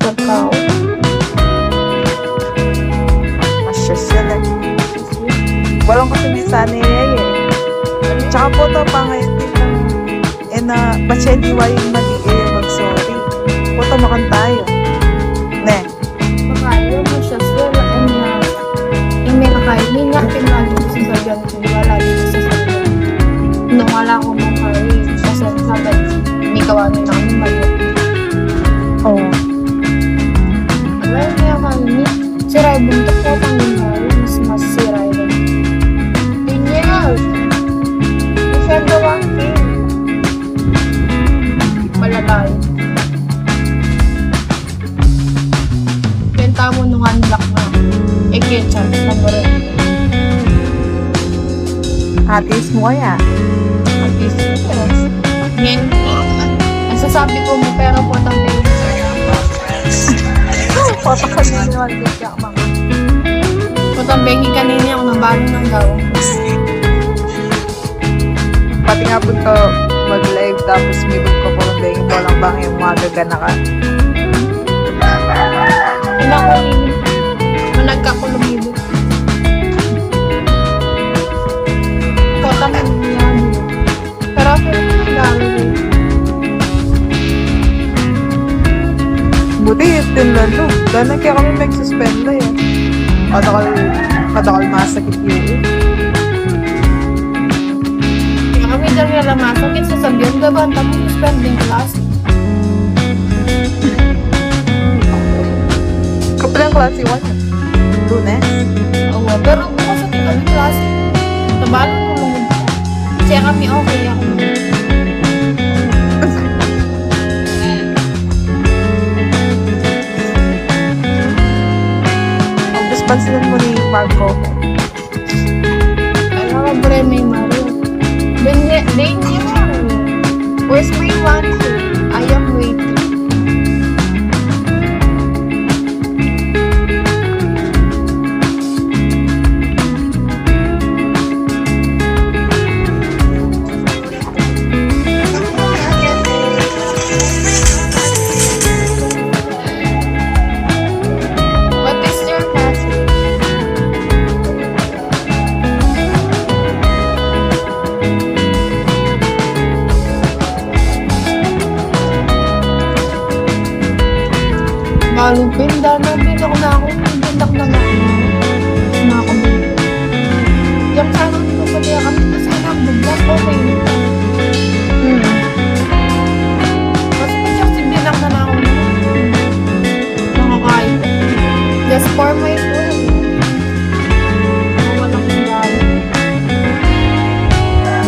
Pagkao. Masyas yan eh. Walang kasi sana eh. Tsaka po ito pa ngayon din ng na ba't siya hindi yung mali eh mag-sorry. Po ito makan tayo. Ne. Pagkao, masyas yan. May nakain. May natin lagi ko sa sabihan ko. Wala dito sa sabihan. Nung wala akong makain. Kasi sabi, may kawanin na kami mali. Oo. Well, kaya kami, si Rai buntok po pang nangyari, mas si Rai rin. Daniel! Isang gawang king. Malalay. Benta mo nung unlock na. Ketchup, paborito. Atis mo kaya. Atis, yes. Ngayon, ang sasabi ko mo, pero po ng baby. Papakanin naman kaya mga. Putambengin kanina ako nabalo ng gawang. Pati nga po ito mag-live tapos may book ko po ng bengin ko lang bang yung mga gagana ka. Ilang ko ini. Managkakulumibot. Putambengin niya. Pero ako yung gawin. Buti yung lalo. Dahil kaya kami mag-suspend na yun. Kadakal masakit yun. Kaya kami dyan nga lang masakit sa sabihan. Gaban, tapos suspending class. Kapag ang klase 1, Lunes. Oo, pero bukas sa kami class. Nabalo mo lumod. Kaya kami okay ako. Pansinan mo ni Marco. Ano ka bre, may Mario. Daniel! Where's my one? I am waiting. What is your message? Malupin, dami ako na ako. Bindak na ako. Nakakabili. Yung channel ko pati kami kasi nabuglas. Okay. Kasi kasi bindak na ako. Nakakain. Just for my